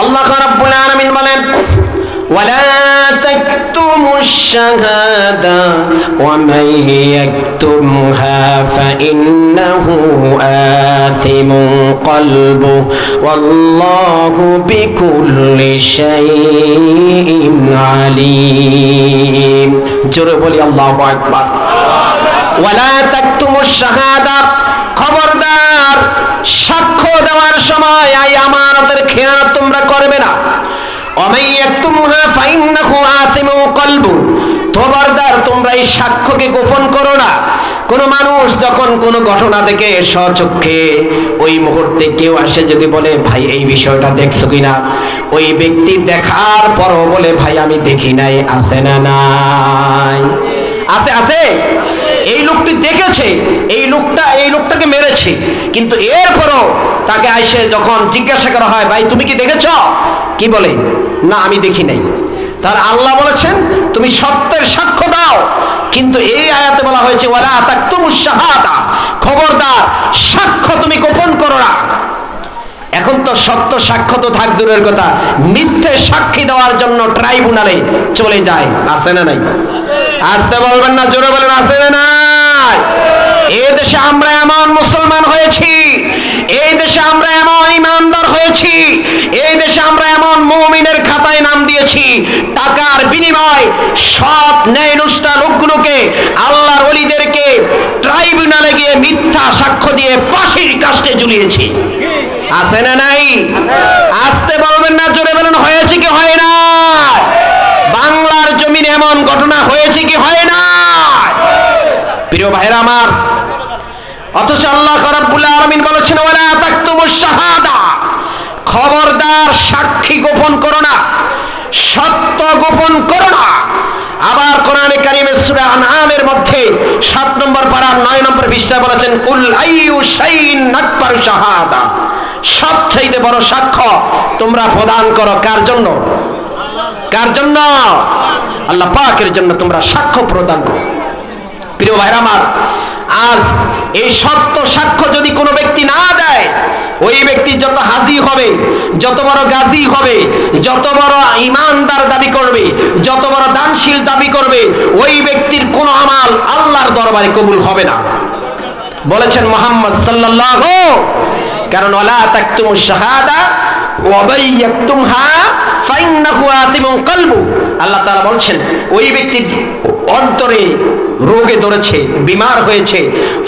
আল্লাহ রাব্বুল আলামিন বলেন, ওয়ালা তাকতুমুশ শাহাদা ওয়া মান ইয়াকতুমহা ফাইন্নাহু আথিমুন কলবু ওয়াল্লাহু বিকুল্লি শাইইন আলীম। জোরে বলি আল্লাহু আকবার। ওয়ালা তাকতুমুশ শাহাদা, খবরদার সাক্ষ্য দেওয়ার সময় এই আমানতের খেয়ানত তোমরা করবে না। খবরদার তোমরা এই সাক্ষ্যকে গোপন করো না। কোন মানুষ যখন কোন ঘটনা দেখে স্বচক্ষে ওই মুহূর্তে কেউ আসে যদি বলে ভাই এই বিষয়টা দেখছো কিনা, ওই ব্যক্তি দেখার পরও বলে ভাই আমি দেখি নাই, আছে না নাই? আছে, আছে। এই লোকটি দেখেছে, এই লোকটাকে মেরেছে, কিন্তু এরপরও তাকে আইসে যখন জিজ্ঞাসা করা হয় ভাই তুমি কি দেখেছ, কি বলে? না আমি দেখি নাই। তার আল্লাহ বলেছেন তুমি সত্যের সাক্ষ্য দাও। কিন্তু এই আয়াতে বলা হয়েছে ওয়ালা তাকতুমুশ শাহাদা, খবরদার সাক্ষ্য তুমি গোপন করো না। এখন তো সত্য সাক্ষ্য তো থাক দূরের কথা, মিথ্যে সাক্ষী দেওয়ার জন্য ট্রাইব্যুনালে চলে যায়। আছে না নাই? আসতে বলবেন না, জোরে বলেন আছে না নাই? এই দেশে আমরা এমন মুসলমান হয়েছি, এই দেশে আমরা এমন ইমানদার হয়েছি, এই দেশে আমরা এমন মুমিনের খাতায় নাম দিয়েছি, টাকার বিনিময় সৎ ন্যায়নিষ্ঠ লোকগুলোকে, আল্লাহর ওলিদেরকে ট্রাইব্যুনালে গিয়ে মিথ্যা সাক্ষ্য দিয়ে ফাঁসির কাস্টে ঝুলিয়েছি। আছে না নাই? আসতে বলবেন না, জোরে বলেন হয়েছে কি হয় না? বাংলার জমিনে এমন ঘটনা হয়েছে কি হয় না? প্রিয় ভাইরা আমার, অথচ আল্লাহ রাব্বুল আলামিন বলেছেন ওয়ালা তাকতুমুশ শাহাদা, খবরদার সাক্ষী গোপন করো না, সত্য গোপন করো না। আবার কোরআনে কারিমে সূরা আনআমের মধ্যে 7 নম্বর পারার 9 নম্বর পৃষ্ঠায় বলেছেন কুল আইয়ু শাইইন আকবারু শাহাদা, সবচেয়ে বড় সাক্ষ্য তোমরা প্রদান করো কার জন্য? কার জন্য? আল্লাহ পাকের জন্য তোমরা সাক্ষ্য প্রদান করো। প্রিয় ভাইরা আমার, আজ এই সত্য সাক্ষ্য যদি কোনো ব্যক্তি না দেয়, ওই ব্যক্তি যত হাজি হবে, যত বড় গাজী হবে, যত বড় ইমানদার দাবি করবে, যত বড় দানশীল দাবি করবে, ওই ব্যক্তির কোনো আমাল আল্লাহর দরবারে কবুল হবে না। বলেছেন মুহাম্মদ সাল্লাল্লাহু, কারণ ওয়ালা তাকতুমুশ শাহাদা ওয়া মান ইয়াকতুমহা ফাইন্নাহু আতিমুন কলবু, আল্লাহ তাআলা বলছেন ওই ব্যক্তির অন্তরে রোগে ধরেছে, বিমার হয়েছে,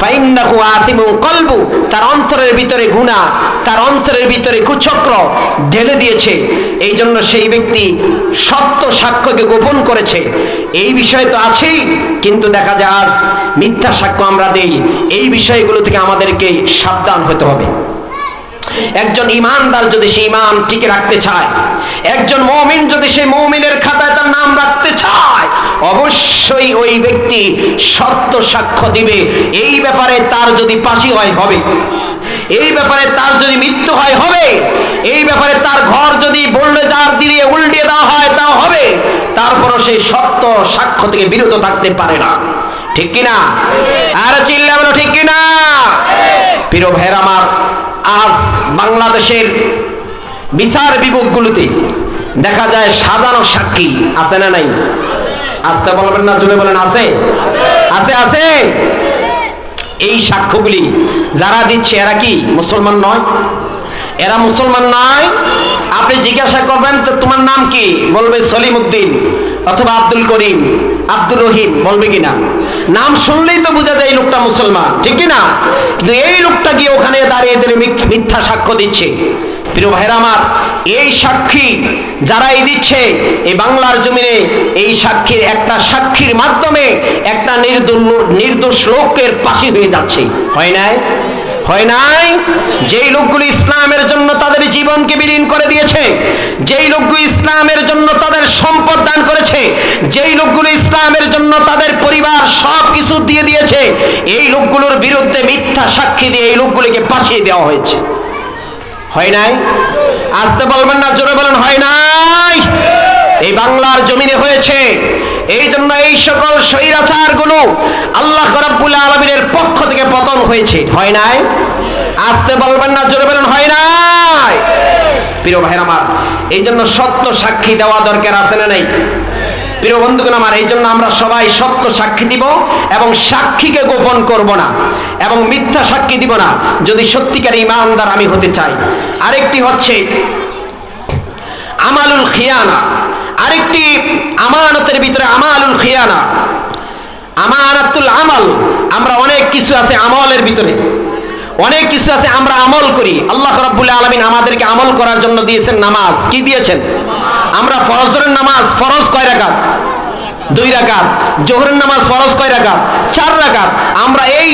ফাইন্নাহু আতিমুন কলবু, তার অন্তরের ভিতরে গুনাহ, তার অন্তরের ভিতরে কুচক্র ঢেলে দিয়েছে, এই জন্য সেই ব্যক্তি সত্য সাক্ষ্যকে গোপন করেছে। এই বিষয় তো আছেই, কিন্তু দেখা যায় আজ মিথ্যা সাক্ষ্য আমরা দেই। এই বিষয়গুলো থেকে আমাদেরকে সাবধান হতে হবে। একজন ইমানদার যদি সে ইমান টিকে রাখতে চায়, একজন মুমিন যদি সে মুমিনের খাতায় তার নাম রাখতে চায়, অবশ্যই ওই ব্যক্তি সত্য সাক্ষ্য দিবে। এই ব্যাপারে তার যদি ফাঁসি হয় হবে, এই ব্যাপারে তার যদি মৃত্যু হয় হবে, এই ব্যাপারে তার ঘর যদি বুলডোজার দিয়ে উল্টে দেওয়া হয় তাও হবে, তারপরও সেই সত্য সাক্ষ্য থেকে বিরত থাকতে পারে না। ঠিক কিনা? আর চিল্লা বলো ঠিক কিনা? প্রিয় ভাইরা আমার, আজ বাংলাদেশের বিচার বিভাগগুলোতে দেখা যায় সাজানো সাক্ষী আছে না নাই? আসতে বলবেন না, জোরে বলেন আছে, আছে, আছে। এই সাক্ষ্যগুলি যারা দিচ্ছে এরা কি মুসলমান নয়? এরা মুসলমান নয়। আপনি জিজ্ঞাসা করবেন তো তোমার নাম কি, বলবে সলিম উদ্দিন অথবা আব্দুল করিম, আব্দুর রহিম, বলবে কিনা? নাম শুনলেই তো বোঝা যায় এই লোকটা মুসলমান, ঠিক কিনা? কিন্তু এই লোকটা গিয়ে ওখানে দাঁড়িয়ে দিলে মিথ্যা সাক্ষ্য দিচ্ছে। প্রিয় ভাইরা আমার, এই সাক্ষী যারাই দিচ্ছে এই বাংলার জমিনে, এই সাক্ষীর একটা সাক্ষীর মাধ্যমে একটা নির্দোষ লোকের ফাঁসি হয়ে যাচ্ছে। হয় নাই? হয় নাই? যেই লোকগুলো ইসলামের জন্য তাদের জীবনকে বিলীন করে দিয়েছে, যেই লোকগুলো ইসলামের জন্য তাদের সম্পদ দান করেছে, যেই লোকগুলো ইসলামের জন্য তাদের পরিবার সব কিছু দিয়ে দিয়েছে, এই লোকগুলোর বিরুদ্ধে মিথ্যা সাক্ষী দিয়ে এই লোকগুলিকে ফাঁসিয়ে দেওয়া হয়েছে। হয় নাই? আসতে বলবেন না, জোরে বলেন হয় নাই? এই বাংলার জমিনে হয়েছে। এই জন্য এই সকল স্বৈরাচারগুলো আল্লাহ রাব্বুল আলামিনের পক্ষ থেকে পতন হয়েছে। হয় নাই? আসতে বলবেন না, জোরে বলেন হয় নাই? প্রিয় ভাইরা আমার, এই জন্য সত্য সাক্ষী দেওয়া দরকার আছে না নাই? প্রিয় বন্ধুগণ আমার, এই জন্য আমরা সবাই সত্য সাক্ষী দিব এবং সাক্ষীকে গোপন করব না এবং মিথ্যা সাক্ষী দিব না, যদি সত্যিকার ইমানদার আমি হতে চাই। আরেকটি হচ্ছে আমালুল খিয়ানা, আরেকটি আমানতের ভিতরে আমালুল খিয়ানা, আমানাতুল আমল। আমরা অনেক কিছু আছে আমলের ভিতরে, অনেক কিছু আছে আমরা আমল করি। আল্লাহ রাব্বুল আলামিন আমাদেরকে আমল করার জন্য দিয়েছেন নামাজ। কি দিয়েছেন? আমরা ফরজের নামাজ, ফরজ কয় রাকাত? 2 রাকাত। জোহরের নামাজ ফরজ কয় রাকাত? 4 রাকাত। আমরা এই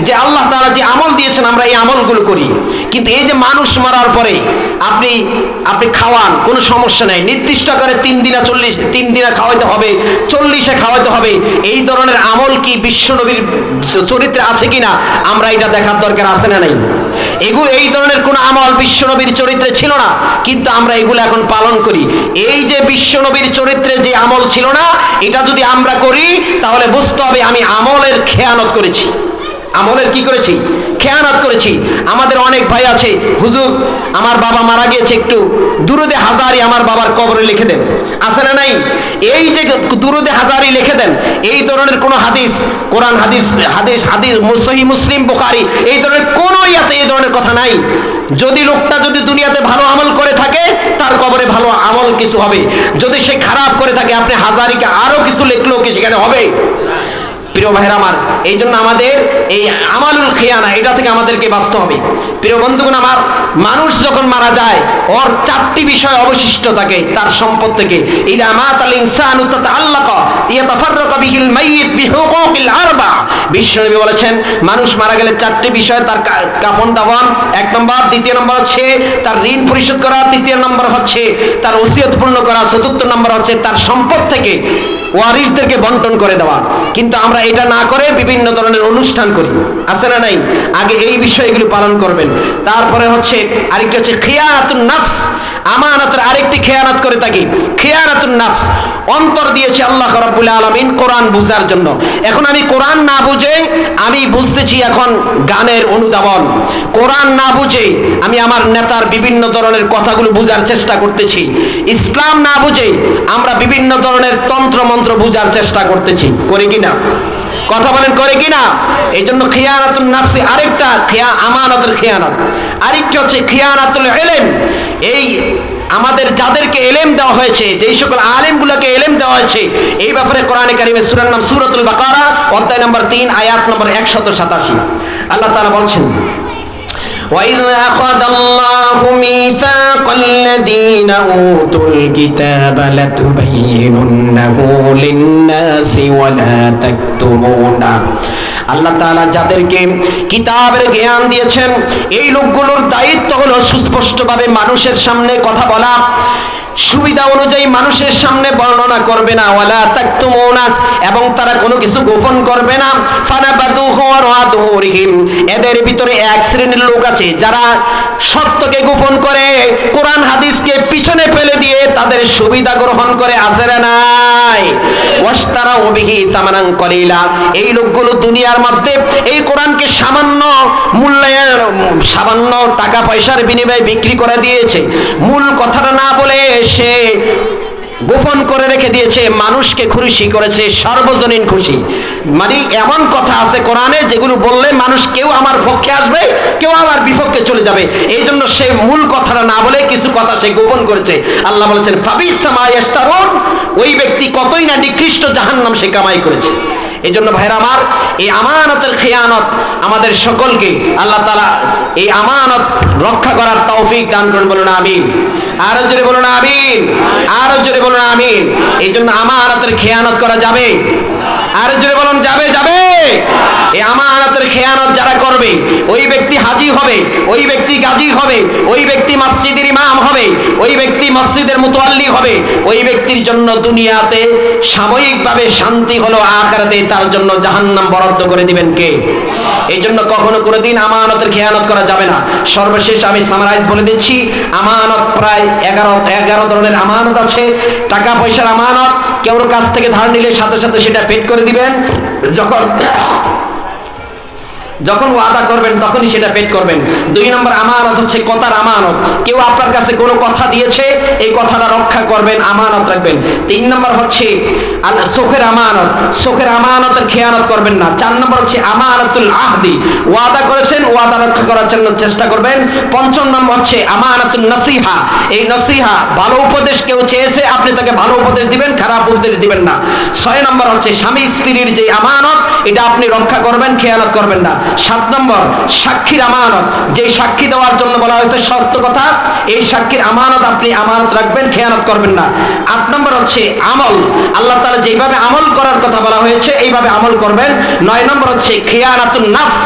যে আল্লাহ তাআলা যে আমল দিয়েছেন আমরা এই আমলগুলো করি। কিন্তু এই যে মানুষ মারার পরে আপনি খাওয়ান, কোনো সমস্যা নাই, নির্দিষ্ট করে 3 দিনে খাওয়াইতে হবে, 40-এ খাওয়াইতে হবে, এই ধরনের আমল কি বিশ্বনবীর চরিত্রে আছে কিনা আমরা এটা দেখার দরকার আছে না নাই? এই ধরনের কোন আমল বিশ্বনবীর চরিত্রে ছিল না, কিন্তু আমরা এগুলো এখন পালন করি। এই যে বিশ্বনবীর চরিত্রে যে আমল ছিল না, এটা যদি আমরা করি তাহলে বুঝতে হবে আমি আমলের খেয়ানত করেছি। আমলের কি করেছি? খেয়ানত করেছি। আমাদের অনেক ভাই আছে, হুজুর আমার বাবা মারা গিয়েছে, একটু দুরুদে হাজারি আমার বাবার কবরে লিখে দেন, আছে না নাই? এই যে দুরুদে হাজারি লিখে দেন, এই ধরনের কোন হাদিস, কোরআন হাদিস, সহিহ মুসলিম, বুখারী, এই ধরনের কোন ইয়াতে এই ধরনের কথা নাই। যদি লোকটা যদি দুনিয়াতে ভালো আমল করে থাকে তার কবরে ভালো আমল কিছু হবে, যদি সে খারাপ করে থাকে আপনি হাজারিকে আরো কিছু লিখলেও কি সেখানে হবে? প্রিয় ভাইরা আমার, এই জন্য আমাদের এই আমালুল খিয়ানা এটা থেকে আমাদেরকে বাঁচতে হবে। প্রিয় বন্ধুগণ আমার, মানুষ যখন মারা যায় ওর 4টি বিষয় অবশিষ্ট থাকে তার সম্পদ থেকে। ইদা মাতাল ইনসানু তাতাআল্লাকা ইয়াতাফাররাকু বিহিল মাইয়িত বিহুকুকিল আরবা। বিশ্বনবী বলেছেন মানুষ মারা গেলে 4টি বিষয়, তার কাফন দাফন 1 নম্বর, 2 নম্বর হচ্ছে তার ঋণ পরিশোধ করা, 3 নম্বর হচ্ছে তার ওসিয়ত পূর্ণ করা, 4 নম্বর হচ্ছে তার সম্পদ থেকে ওয়ারিসদেরকে বন্টন করে দেওয়া। কিন্তু আমরা এটা না করে বিভিন্ন ধরনের অনুষ্ঠান করি, আছে না নাই? আগে এই বিষয়গুলো পালন করবেন। তারপরে হচ্ছে আরেকটি হচ্ছে খিয়ানাতুন নাফস, আমানতের আরেকটি খেয়ানত করে থাকি, খিয়ানাতুন নাফস। অন্তর দিয়েছে আল্লাহ রাব্বুল আলামিন কোরআন বুঝার জন্য। এখন আমি কোরআন না বুঝে আমি বুঝতেছি এখন গানের অনুধাবন, কোরআন না বুঝে আমি আমার নেতার বিভিন্ন ধরনের কথাগুলো বুঝার চেষ্টা করতেছি, ইসলাম না বুঝে আমরা বিভিন্ন ধরনের তন্ত্র মন্ত্র বুঝার চেষ্টা করতেছি, করি কিনা? কথা বলেন, করে কিনা? এই জন্য খিয়ানাতুন নাফসি আরেকটা আমানতের খিয়ানত। আরেকটা হচ্ছে খিয়ানাতুল ইলম। এই আমাদের যাদেরকে এলেম দেওয়া হয়েছে, যেই সকল আলেমগুলোকে এলেম দেওয়া হয়েছে, এই ব্যাপারে কোরআনে কারিমের সূরার নাম সূরাতুল বাকারা, অধ্যায় নম্বর 3, আয়াত নম্বর 187। আল্লাহ তাআলা বলছেন, وَإِذْ أَخَذَ اللَّهُ مِيثَاقَ الَّذِينَ أُوتُوا الْكِتَابَ لَتُبَيِّنُنَّهُ لِلنَّاسِ وَلَا تَكْتُمُونَهُ। আল্লাহ তাআলা যাদেরকে কিতাবের জ্ঞান দিয়েছেন, এই লোকগুলোর দায়িত্ব হলো সুস্পষ্টভাবে মানুষের সামনে কথা বলা, সুবিধা অনুযায়ী মানুষের সামনে বর্ণনা করবে না, ওয়ালা তাকতুমুনা, এবং তারা কোনো কিছু গোপন করবে না। ফানাবাদুহু ওয়া দুহুরিহিম, এদের ভিতরে এক শ্রেণীর লোক আছে যারা সত্যকে গোপন করে, কোরআন হাদিসকে পিছনে ফেলে দিয়ে তাদের সুবিধা গ্রহণ করে, আছে না নাই? ওয়াশতারাউ বিহি তামানান কলিলা, এই লোকগুলো দুনিয়ার মধ্যে এই কোরআনকে সামান্য মূল্যের, সামান্য টাকা পয়সার বিনিময়ে বিক্রি করে দিয়েছে। মূল কথাটা না বলে সে গোপন করে রেখে দিয়েছে, মানুষকে খুশি করেছে, সর্বজনীন খুশি। মানে এমন কথা আছে কোরআনে যেগুলো বললে মানুষ কেউ আমার পক্ষে আসবে, কেউ আমার বিপক্ষে চলে যাবে, এই জন্য সে মূল কথাটা না বলে কিছু কথা সে গোপন করেছে। আল্লাহ বলেছেন ফাবিসা মা ইয়াশতারুন, ওই ব্যক্তি কতই না নিকৃষ্ট জাহান্নাম সে কামাই করেছে। এই জন্য ভাইরা আমার, এই আমানতের খেয়ানত আমাদের সকলকে আল্লাহ তাআলা এই আমানত রক্ষা করার তৌফিক দান করুন, বলুন আমিন। আরো জোরে বলুন আমিন, আরো জোরে বলুন আমিন। এই জন্য আমানতের খেয়ানত করা যাবে, আরো জোরে বলুন যাবে, যাবে। এই আমানতের খেয়ানত যারা করবে, ওই ব্যক্তি হাজী হবে, ওই ব্যক্তি গাজী হবে, ওই ব্যক্তি মসজিদের ইমাম হবে, ওই ব্যক্তি মসজিদের মুতাল্লি হবে। ওই ব্যক্তির জন্য দুনিয়াতে সাময়িকভাবে শান্তি হলো, আখিরাতে তার জন্য জাহান্নাম বরাদ্দ করে দিবেন কে? এই জন্য কখনো কোনোদিন আমানতের খেয়ানত করা যাবে না। সর্বশেষ আমি সামারাইজ বলে দিচ্ছি, আমানত প্রায় 11 ধরনের আমানত আছে। টাকা পয়সার আমানত, কেউর কাছ থেকে ধার নিলে সাথে সাথে সেটা পেড করে দিবেন, যখন ওয়াদা করবেন তখনই সেটা পেড করবেন। 2 নম্বর আমানত হচ্ছে কথার আমানত, কেউ আপনার কাছে কোনো কথা দিয়েছে, এই কথাটা রক্ষা করবেন, আমানত রাখবেন। 3 নম্বর হচ্ছে চোখের আমানত, চোখের আমানতের খেয়ানত করবেন না। 4 নম্বর হচ্ছে আমানাতুল আহদি, ওয়াদা করেছেন, ওয়াদা রক্ষা করার জন্য চেষ্টা করবেন। 5 নম্বর হচ্ছে আমানাতুন নসিহা, এই নসিহা, ভালো উপদেশ কেউ চেয়েছে, আপনি তাকে ভালো উপদেশ দিবেন, খারাপ উপদেশ দিবেন না। 6 নম্বর হচ্ছে স্বামী স্ত্রীর যে আমানত, এটা আপনি রক্ষা করবেন, খেয়ানত করবেন না। 7 নম্বর সাক্ষীর আমানত, যে সাক্ষী দেওয়ার জন্য বলা হয়েছে সত্য কথা, এই সাক্ষীর আমানত আপনি আমানত রাখবেন, খেয়ানত করবেন না। 8 নম্বর হচ্ছে আমল, আল্লাহ তাআলা যেভাবে আমল করার কথা বলা হয়েছে এইভাবে আমল করবেন। 9 নম্বর হচ্ছে খিয়ানাতুন নাফস,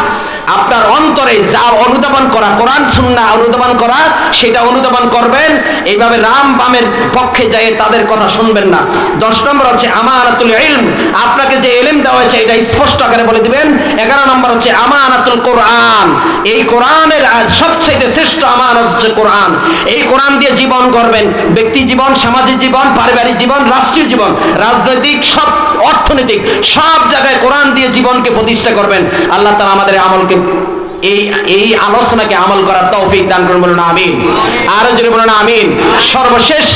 আপনার অন্তরে যা অনুধাবন করা, কোরআন সুন্নাহ অনুধাবন করা, সেটা অনুধাবন করবেন, এইভাবে রাম বামের পক্ষে যায় তাদের কথা শুনবেন না। 10 নম্বর হচ্ছে আমানাতুল ইলম, আপনাকে যে ইলম দেওয়া হয়েছে এটা স্পষ্ট আকারে বলে দিবেন। 11 নম্বর হচ্ছে আমানাতুল কোরআন, এই কোরআনের সবচেয়ে শ্রেষ্ঠ আমানত হচ্ছে কোরআন। এই কোরআন দিয়ে জীবন গড়বেন, ব্যক্তি জীবন, সামাজিক জীবন, পারিবারিক জীবন, রাষ্ট্রীয় জীবন, রাজনৈতিক, সব অর্থনৈতিক, সব জায়গায় কোরআন দিয়ে জীবনকে প্রতিষ্ঠা করবেন। আল্লাহ তাআলা আমাদের আমলকে এই আলোচনাকে আমল করার তৌফিক দান করুন, বলুন আমিন। আরো জোরে বলুন আমিন। সর্বশেষ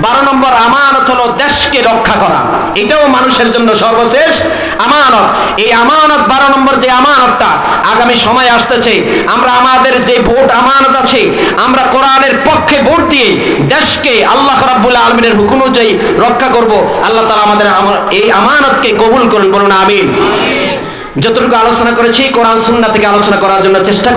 12 নম্বর আমানত হলো দেশকে রক্ষা করা, এটাও মানুষের জন্য সর্বশেষ আমানত। এই আমানত 12 নম্বর যে আমানতটা, আগামী সময় আসতেছে, আমরা আমাদের যে ভোট আমানত আছে, আমরা কোরআনের পক্ষে ভোট দিয়ে দেশকে আল্লাহ রাব্বুল আলামিনের হুকুম অনুযায়ী রক্ষা করব। আল্লাহ তাআলা আমাদের এই আমানতকে কবুল করুন, বলুন আমিন। যতটুকু আলোচনা করেছি কোরআন সুন্নাহ থেকে আলোচনা করার জন্য চেষ্টা